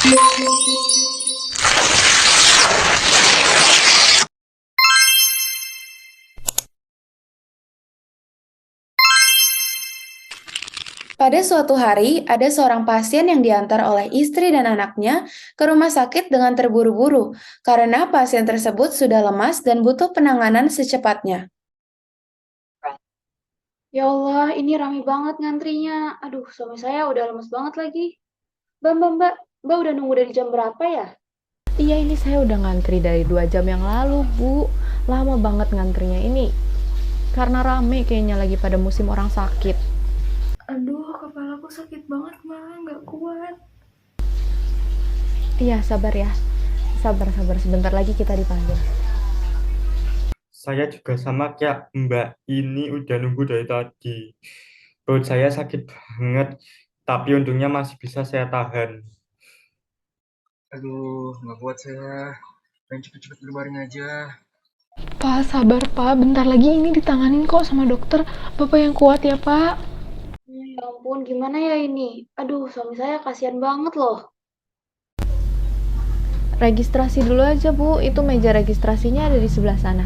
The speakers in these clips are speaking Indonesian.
Pada suatu hari, ada seorang pasien yang diantar oleh istri dan anaknya ke rumah sakit dengan terburu-buru karena pasien tersebut sudah lemas dan butuh penanganan secepatnya. Ya Allah, ini rame banget ngantrinya. Aduh, suami saya udah lemes banget lagi. Mbak udah nunggu dari jam berapa ya? Iya, ini saya udah ngantri dari 2 jam yang lalu, Bu. Lama banget ngantrinya ini. Karena rame kayaknya lagi pada musim orang sakit. Aduh, kepalaku sakit banget, Ma. Nggak kuat. Iya, sabar ya. Sabar. Sebentar lagi kita dipanggil. Saya juga sama kayak Mbak ini udah nunggu dari tadi. Perut saya sakit banget, tapi untungnya masih bisa saya tahan. Aduh, nggak kuat saya. Pengen cepet-cepet berbaring aja. Pak, sabar, Pak. Bentar lagi ini ditanganin kok sama dokter. Bapak yang kuat ya, Pak. Ya ampun, gimana ya ini? Aduh, suami saya kasihan banget loh. Registrasi dulu aja, Bu. Itu meja registrasinya ada di sebelah sana.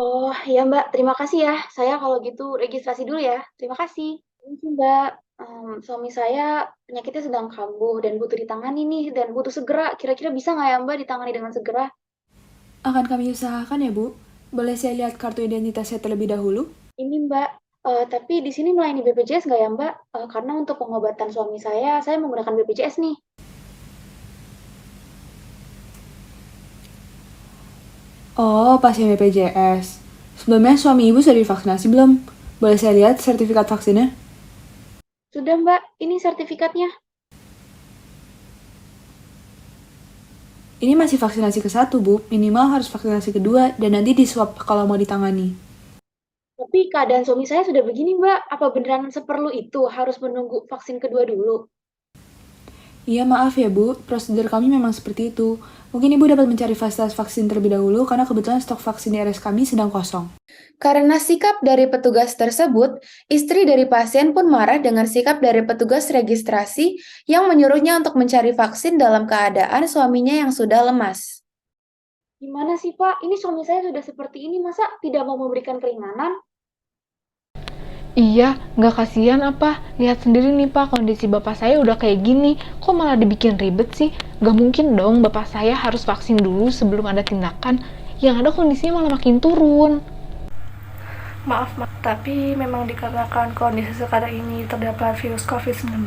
Oh, ya Mbak, terima kasih ya. Saya kalau gitu registrasi dulu ya. Terima kasih. Ini Mbak, suami saya penyakitnya sedang kambuh dan butuh ditangani nih, dan butuh segera. Kira-kira bisa nggak ya Mbak ditangani dengan segera? Akan kami usahakan ya, Bu. Boleh saya lihat kartu identitasnya terlebih dahulu? Ini Mbak, tapi di sini melayani BPJS nggak ya Mbak? Karena untuk pengobatan suami saya menggunakan BPJS nih. Oh, pasien BPJS. Sebelumnya suami ibu sudah divaksinasi belum? Boleh saya lihat sertifikat vaksinnya? Sudah Mbak, ini sertifikatnya. Ini masih vaksinasi ke-1, Bu. Minimal harus vaksinasi kedua dan nanti di-swab kalau mau ditangani. Tapi keadaan suami saya sudah begini Mbak, apa beneran seperlu itu harus menunggu vaksin kedua dulu? Iya, maaf ya, Bu. Prosedur kami memang seperti itu. Mungkin Ibu dapat mencari fasilitas vaksin terlebih dahulu karena kebetulan stok vaksin di RS kami sedang kosong. Karena sikap dari petugas tersebut, istri dari pasien pun marah dengan sikap dari petugas registrasi yang menyuruhnya untuk mencari vaksin dalam keadaan suaminya yang sudah lemas. Gimana sih Pak, ini suami saya sudah seperti ini, masa tidak mau memberikan keringanan? Iya, nggak kasihan apa? Lihat sendiri nih, Pak. Kondisi bapak saya udah kayak gini. Kok malah dibikin ribet sih? Nggak mungkin dong bapak saya harus vaksin dulu sebelum ada tindakan. Yang ada kondisinya malah makin turun. Maaf, tapi memang dikarenakan kondisi sekarang ini terdapat virus COVID-19,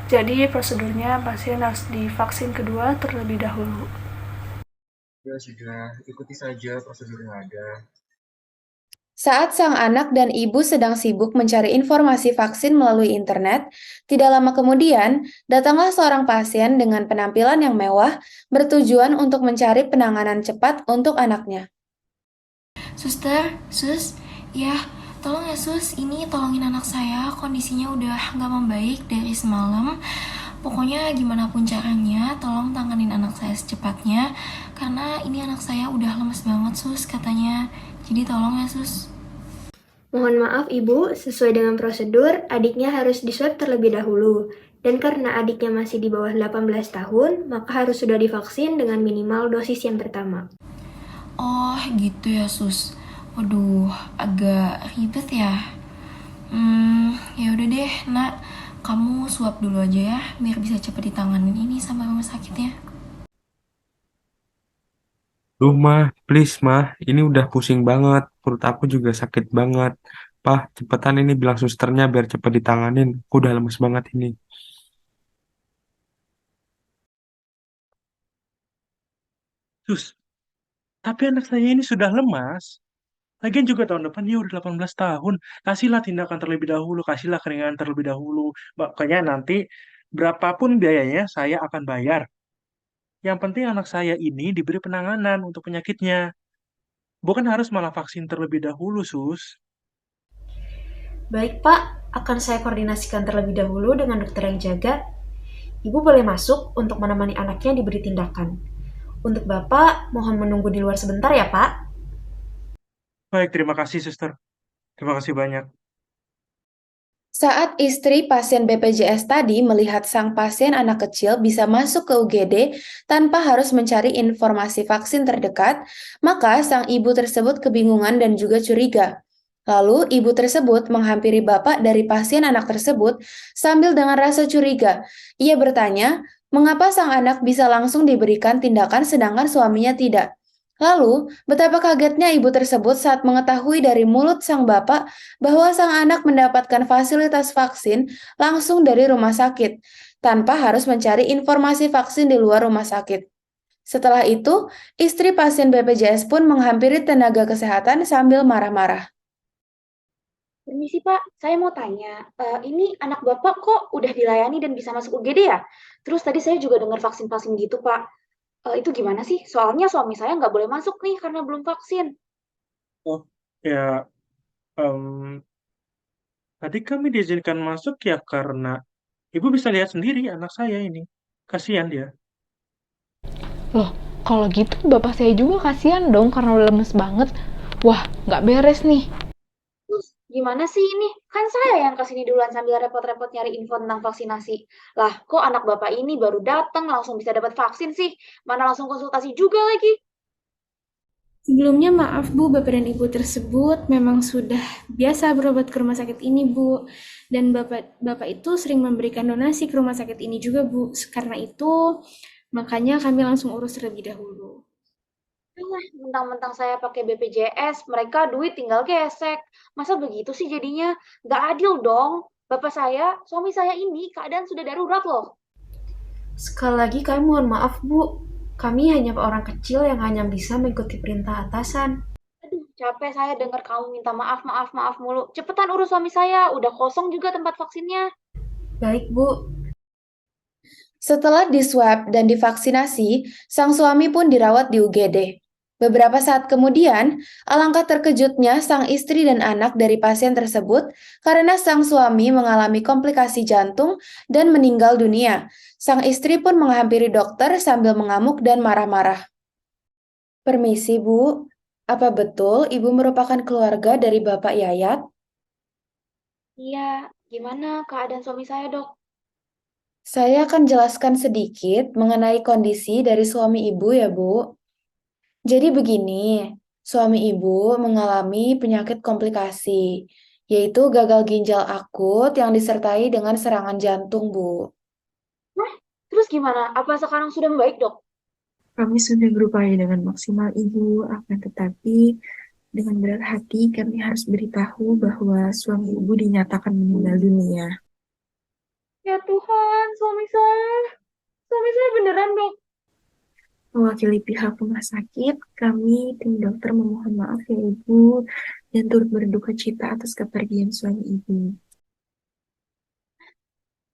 jadi prosedurnya pasien harus divaksin kedua terlebih dahulu. Ya sudah, ikuti saja prosedur yang ada. Saat sang anak dan ibu sedang sibuk mencari informasi vaksin melalui internet, tidak lama kemudian datanglah seorang pasien dengan penampilan yang mewah bertujuan untuk mencari penanganan cepat untuk anaknya. Suster, sus, ya, tolong ya sus, ini tolongin anak saya, kondisinya udah gak membaik dari semalam. Pokoknya gimana pun caranya, tolong tanganin anak saya secepatnya, karena ini anak saya udah lemes banget sus katanya. Jadi tolong ya sus. Mohon maaf Ibu, sesuai dengan prosedur, adiknya harus diswab terlebih dahulu. Dan karena adiknya masih di bawah 18 tahun, maka harus sudah divaksin dengan minimal dosis yang pertama. Oh gitu ya sus. Waduh, agak ribet ya. Ya udah deh, nak, kamu suap dulu aja ya, biar bisa cepet ditanganin ini sama rumah sakitnya. Duh, mah, please, mah. Ini udah pusing banget. Perut aku juga sakit banget. Pah, cepetan ini bilang susternya biar cepet ditanganin. Aku udah lemes banget ini. Sus, tapi anak saya ini sudah lemas. Lagian juga tahun depan dia udah 18 tahun. Kasihlah tindakan terlebih dahulu, kasihlah keringanan terlebih dahulu. Makanya nanti berapapun biayanya saya akan bayar. Yang penting anak saya ini diberi penanganan untuk penyakitnya. Bukan harus malah vaksin terlebih dahulu, Sus. Baik Pak, akan saya koordinasikan terlebih dahulu dengan dokter yang jaga. Ibu boleh masuk untuk menemani anaknya diberi tindakan. Untuk Bapak, mohon menunggu di luar sebentar ya Pak. Baik, terima kasih, Suster. Terima kasih banyak. Saat istri pasien BPJS tadi melihat sang pasien anak kecil bisa masuk ke UGD tanpa harus mencari informasi vaksin terdekat, maka sang ibu tersebut kebingungan dan juga curiga. Lalu, ibu tersebut menghampiri bapak dari pasien anak tersebut sambil dengan rasa curiga. Ia bertanya, mengapa sang anak bisa langsung diberikan tindakan sedangkan suaminya tidak? Lalu, betapa kagetnya ibu tersebut saat mengetahui dari mulut sang bapak bahwa sang anak mendapatkan fasilitas vaksin langsung dari rumah sakit, tanpa harus mencari informasi vaksin di luar rumah sakit. Setelah itu, istri pasien BPJS pun menghampiri tenaga kesehatan sambil marah-marah. Permisi Pak, saya mau tanya, ini anak Bapak kok udah dilayani dan bisa masuk UGD ya? Terus tadi saya juga dengar vaksin-vaksin gitu Pak. Itu gimana sih? Soalnya suami saya nggak boleh masuk nih karena belum vaksin. Oh, ya, em, tadi kami diizinkan masuk ya karena ibu bisa lihat sendiri anak saya ini. Kasihan dia. Loh, kalau gitu bapak saya juga kasihan dong karena udah lemes banget. Wah, nggak beres nih. Terus gimana sih ini? Kan saya yang kesini duluan sambil repot-repot nyari info tentang vaksinasi. Lah, kok anak Bapak ini baru datang langsung bisa dapat vaksin sih? Mana langsung konsultasi juga lagi? Sebelumnya maaf Bu, Bapak dan Ibu tersebut memang sudah biasa berobat ke rumah sakit ini Bu. Dan Bapak itu sering memberikan donasi ke rumah sakit ini juga Bu. Karena itu, makanya kami langsung urus terlebih dahulu. Alah, mentang-mentang saya pakai BPJS, mereka duit tinggal gesek. Masa begitu sih jadinya? Nggak adil dong. Bapak saya, suami saya ini keadaan sudah darurat loh. Sekali lagi kami mohon maaf Bu. Kami hanya orang kecil yang hanya bisa mengikuti perintah atasan. Aduh, capek saya dengar kamu minta maaf, maaf, maaf mulu. Cepetan urus suami saya, udah kosong juga tempat vaksinnya. Baik Bu. Setelah diswab dan divaksinasi, sang suami pun dirawat di UGD. Beberapa saat kemudian, alangkah terkejutnya sang istri dan anak dari pasien tersebut karena sang suami mengalami komplikasi jantung dan meninggal dunia. Sang istri pun menghampiri dokter sambil mengamuk dan marah-marah. Permisi, Bu. Apa betul Ibu merupakan keluarga dari Bapak Yayat? Iya, gimana keadaan suami saya, Dok? Saya akan jelaskan sedikit mengenai kondisi dari suami Ibu ya, Bu. Jadi begini, suami Ibu mengalami penyakit komplikasi, yaitu gagal ginjal akut yang disertai dengan serangan jantung, Bu. Nah, terus gimana? Apa sekarang sudah membaik, Dok? Kami sudah berupaya dengan maksimal, Ibu, akan tetapi dengan berat hati kami harus beritahu bahwa suami Ibu dinyatakan meninggal dunia. Ya Tuhan, suami saya beneran, Dok. Mewakili pihak rumah sakit, kami tim dokter memohon maaf ya Ibu dan turut berduka cita atas kepergian suami Ibu.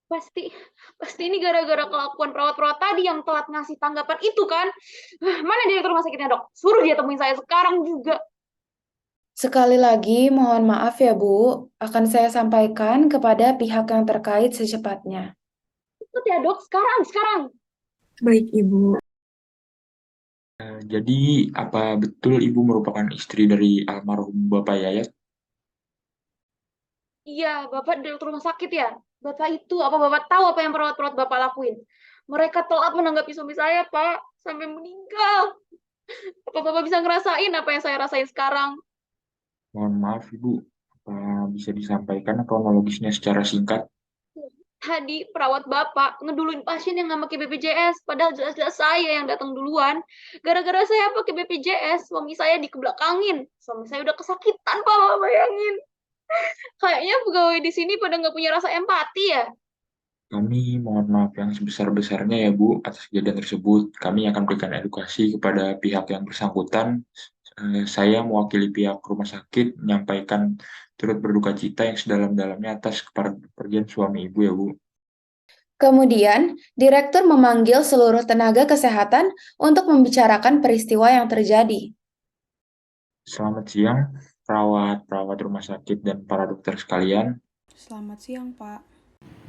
Pasti, pasti ini gara-gara kelakuan perawat-perawat tadi yang telat ngasih tanggapan itu kan? Mana direktur rumah sakitnya, Dok? Suruh dia temuin saya sekarang juga. Sekali lagi, mohon maaf ya, Bu. Akan saya sampaikan kepada pihak yang terkait secepatnya. Cepet ya, Dok. Sekarang. Baik Ibu. Jadi, apa betul Ibu merupakan istri dari almarhum Bapak Yayat? Iya, Bapak direktur rumah sakit ya? Bapak itu, apa Bapak tahu apa yang perawat-perawat Bapak lakuin? Mereka telat menanggapi suami saya, Pak. Sampai meninggal. Apa Bapak bisa ngerasain apa yang saya rasain sekarang? Mohon maaf Ibu, apa bisa disampaikan kronologisnya secara singkat? Tadi perawat Bapak ngeduluin pasien yang nggak pakai BPJS, padahal jelas-jelas saya yang datang duluan. Gara-gara saya pakai BPJS, suami saya dikebelakangin. Suami saya udah kesakitan, Pak, Bapak bayangin. Kayaknya pegawai di sini pada nggak punya rasa empati ya. Kami mohon maaf yang sebesar-besarnya ya Bu atas kejadian tersebut. Kami akan berikan edukasi kepada pihak yang bersangkutan. Saya mewakili pihak rumah sakit menyampaikan turut berduka cita yang sedalam-dalamnya atas kepergian suami Ibu ya Bu. Kemudian, direktur memanggil seluruh tenaga kesehatan untuk membicarakan peristiwa yang terjadi. Selamat siang, perawat rumah sakit dan para dokter sekalian. Selamat siang, Pak.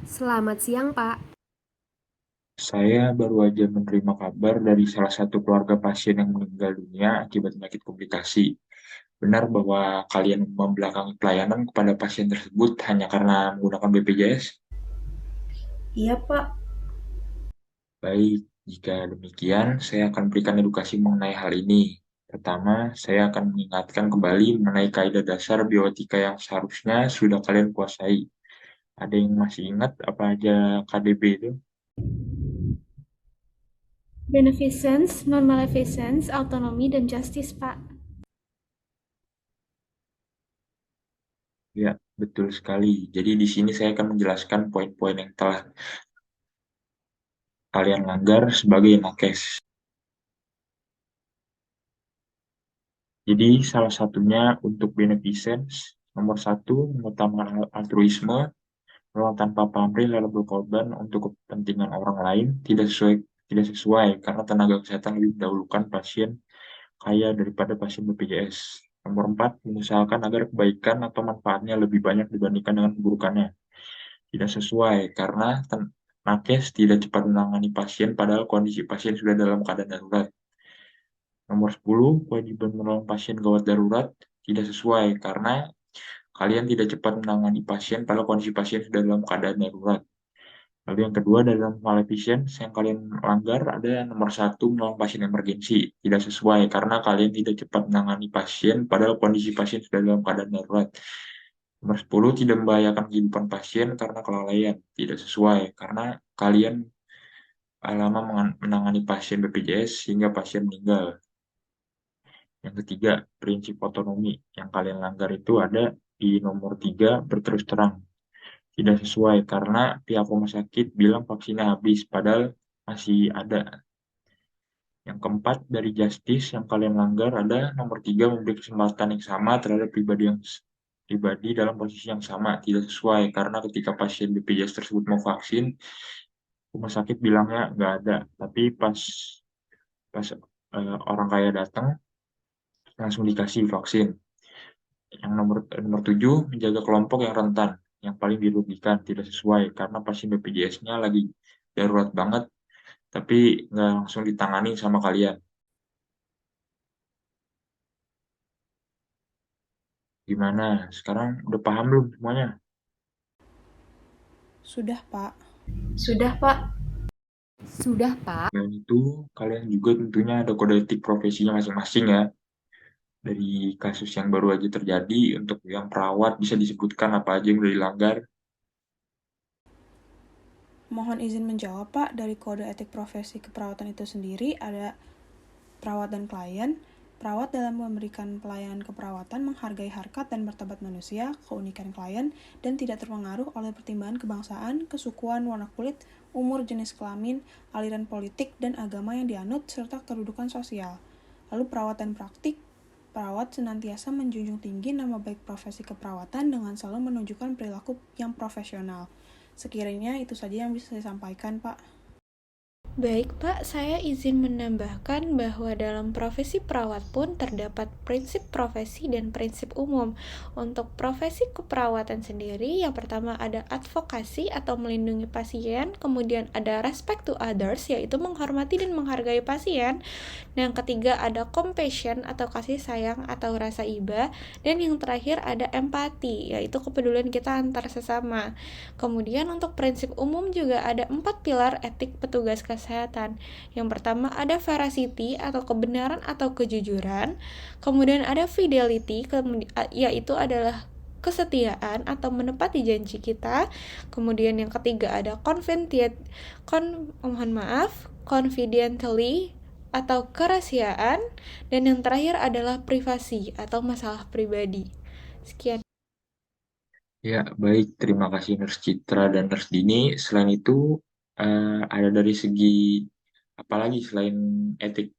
Selamat siang Pak. Saya baru aja menerima kabar dari salah satu keluarga pasien yang meninggal dunia akibat penyakit komplikasi. Benar bahwa kalian membelakangi pelayanan kepada pasien tersebut hanya karena menggunakan BPJS? Iya, Pak. Baik, jika demikian, saya akan berikan edukasi mengenai hal ini. Pertama, saya akan mengingatkan kembali mengenai kaidah dasar bioetika yang seharusnya sudah kalian kuasai. Ada yang masih ingat apa aja KDB itu? Beneficence, non-maleficence, autonomy, dan justice, Pak. Ya, betul sekali. Jadi di sini saya akan menjelaskan poin-poin yang telah kalian langgar sebagai nakes. Jadi salah satunya untuk beneficence, nomor satu, mengutamakan altruisme, menolong tanpa pamrih lalu berkorban untuk kepentingan orang lain tidak sesuai karena tenaga kesehatan lebih mendahulukan pasien kaya daripada pasien BPJS. Nomor 4, mengusahakan agar kebaikan atau manfaatnya lebih banyak dibandingkan dengan keburukannya. Tidak sesuai karena nakes tidak cepat menangani pasien padahal kondisi pasien sudah dalam keadaan darurat. Nomor 10, kewajiban menolong pasien gawat darurat tidak sesuai karena kalian tidak cepat menangani pasien padahal kondisi pasien sudah dalam keadaan darurat. Lalu yang kedua dalam maleficence yang kalian langgar ada nomor 1, menolong pasien emergensi. Tidak sesuai karena kalian tidak cepat menangani pasien padahal kondisi pasien sudah dalam keadaan darurat. Nomor 10, tidak membahayakan kehidupan pasien karena kelalaian. Tidak sesuai karena kalian lama menangani pasien BPJS sehingga pasien meninggal. Yang ketiga, prinsip otonomi yang kalian langgar itu ada di nomor 3, berterus terang. Tidak sesuai karena pihak rumah sakit bilang vaksinnya habis, padahal masih ada. Yang keempat, dari justice yang kalian langgar ada nomor 3, memberi kesempatan yang sama terhadap pribadi dalam posisi yang sama. Tidak sesuai karena ketika pasien BPJS tersebut mau vaksin, rumah sakit bilangnya nggak ada. Tapi pas orang kaya datang, langsung dikasih vaksin. Yang nomor 7, menjaga kelompok yang rentan, yang paling dirugikan, tidak sesuai karena pasien BPJS-nya lagi darurat banget, tapi nggak langsung ditangani sama kalian. Gimana? Sekarang udah paham belum semuanya? Sudah, Pak. Sudah, Pak. Sudah, Pak. Dan itu, kalian juga tentunya ada kode etik profesinya masing-masing ya. Dari kasus yang baru aja terjadi, untuk yang perawat bisa disebutkan apa aja yang udah dilanggar. Mohon izin menjawab, Pak. Dari kode etik profesi keperawatan itu sendiri ada perawat dan klien. Perawat dalam memberikan pelayanan keperawatan menghargai harkat dan martabat manusia, keunikan klien, dan tidak terpengaruh oleh pertimbangan kebangsaan, kesukuan, warna kulit, umur, jenis kelamin, aliran politik, dan agama yang dianut, serta kedudukan sosial. Lalu perawat dan praktik. Perawat senantiasa menjunjung tinggi nama baik profesi keperawatan dengan selalu menunjukkan perilaku yang profesional. Sekiranya itu saja yang bisa saya sampaikan, Pak. Baik, Pak, saya izin menambahkan bahwa dalam profesi perawat pun terdapat prinsip profesi dan prinsip umum. Untuk profesi keperawatan sendiri, yang pertama ada advokasi atau melindungi pasien, kemudian ada respect to others, yaitu menghormati dan menghargai pasien, dan yang ketiga ada compassion atau kasih sayang atau rasa iba, dan yang terakhir ada empati, yaitu kepedulian kita antar sesama. Kemudian untuk prinsip umum juga ada 4 pilar etik petugas kesehatan. Yang pertama ada veracity atau kebenaran atau kejujuran. Kemudian ada fidelity, yaitu adalah kesetiaan atau menepati janji kita. Kemudian yang ketiga ada confidentially atau kerahasiaan. Dan yang terakhir adalah privasi atau masalah pribadi. Sekian. Ya, baik. Terima kasih Nurse Citra dan Nurse Dini. Selain itu, ada dari segi apa lagi selain etik?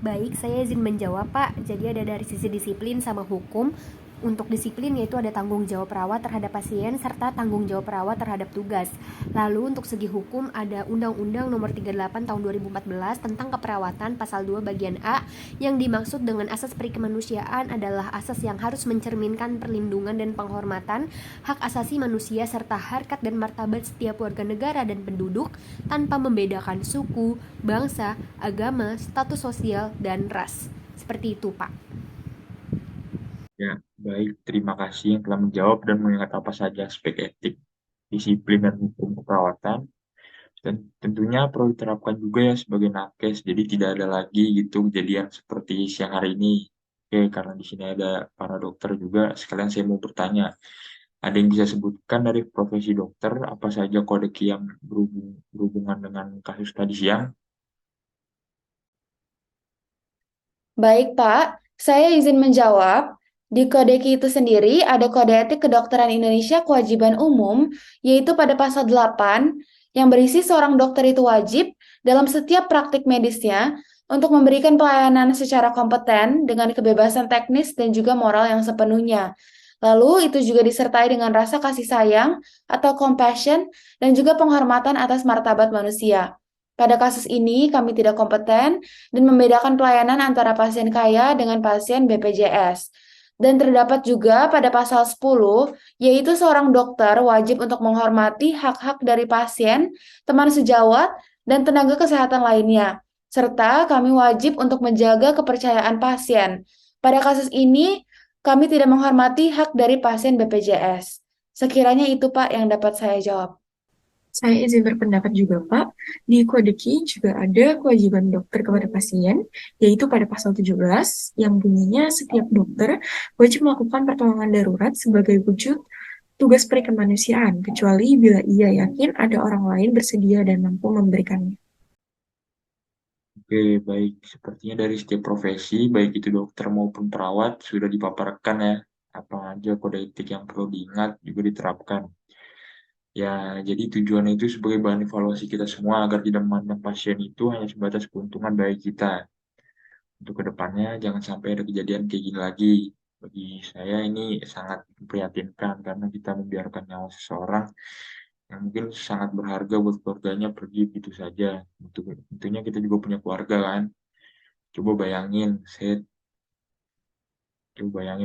Baik, saya izin menjawab, Pak. Jadi ada dari sisi disiplin sama hukum. Untuk disiplin yaitu ada tanggung jawab perawat terhadap pasien serta tanggung jawab perawat terhadap tugas. Lalu untuk segi hukum ada Undang-Undang Nomor 38 Tahun 2014 tentang keperawatan pasal 2 bagian A, yang dimaksud dengan asas perikemanusiaan adalah asas yang harus mencerminkan perlindungan dan penghormatan hak asasi manusia serta harkat dan martabat setiap warga negara dan penduduk tanpa membedakan suku, bangsa, agama, status sosial, dan ras. Seperti itu, Pak. Ya, baik. Terima kasih yang telah menjawab dan mengingat apa saja aspek etik, disiplin, dan hukum keperawatan. Dan tentunya perlu diterapkan juga ya sebagai nakes. Jadi tidak ada lagi gitu kejadian seperti siang hari ini. Oke, karena di sini ada para dokter juga, sekalian saya mau bertanya. Ada yang bisa sebutkan dari profesi dokter apa saja kode yang berhubungan dengan kasus tadi siang? Baik, Pak. Saya izin menjawab. Di Kode Ki itu sendiri ada Kode Etik Kedokteran Indonesia Kewajiban Umum, yaitu pada pasal 8, yang berisi seorang dokter itu wajib dalam setiap praktik medisnya untuk memberikan pelayanan secara kompeten dengan kebebasan teknis dan juga moral yang sepenuhnya. Lalu itu juga disertai dengan rasa kasih sayang atau compassion dan juga penghormatan atas martabat manusia. Pada kasus ini, kami tidak kompeten dan membedakan pelayanan antara pasien kaya dengan pasien BPJS. Dan terdapat juga pada pasal 10, yaitu seorang dokter wajib untuk menghormati hak-hak dari pasien, teman sejawat, dan tenaga kesehatan lainnya. Serta kami wajib untuk menjaga kepercayaan pasien. Pada kasus ini, kami tidak menghormati hak dari pasien BPJS. Sekiranya itu, Pak, yang dapat saya jawab. Saya izin berpendapat juga, Pak. Di Kode Ki juga ada kewajiban dokter kepada pasien, yaitu pada pasal 17, yang bunyinya setiap dokter wajib melakukan pertolongan darurat sebagai wujud tugas perikemanusiaan, kecuali bila ia yakin ada orang lain bersedia dan mampu memberikannya. Oke, baik. Sepertinya dari setiap profesi, baik itu dokter maupun perawat, sudah dipaparkan ya, apa aja kode etik yang perlu diingat juga diterapkan. Ya, jadi tujuannya itu sebagai bahan evaluasi kita semua agar tidak memandang pasien itu hanya sebatas keuntungan bagi kita. Untuk kedepannya, jangan sampai ada kejadian kayak gini lagi. Bagi saya ini sangat memprihatinkan karena kita membiarkan nyawa seseorang yang mungkin sangat berharga buat keluarganya pergi begitu saja. Tentunya kita juga punya keluarga kan. Coba bayangin,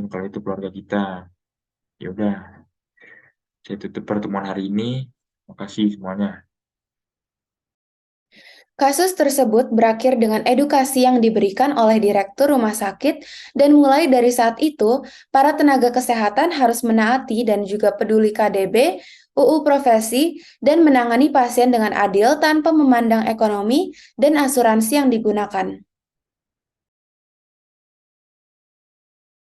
kalau itu keluarga kita. Ya udah, saya tutup pertemuan hari ini. Makasih semuanya. Kasus tersebut berakhir dengan edukasi yang diberikan oleh direktur rumah sakit, dan mulai dari saat itu, para tenaga kesehatan harus menaati dan juga peduli KDB, UU Profesi, dan menangani pasien dengan adil tanpa memandang ekonomi dan asuransi yang digunakan.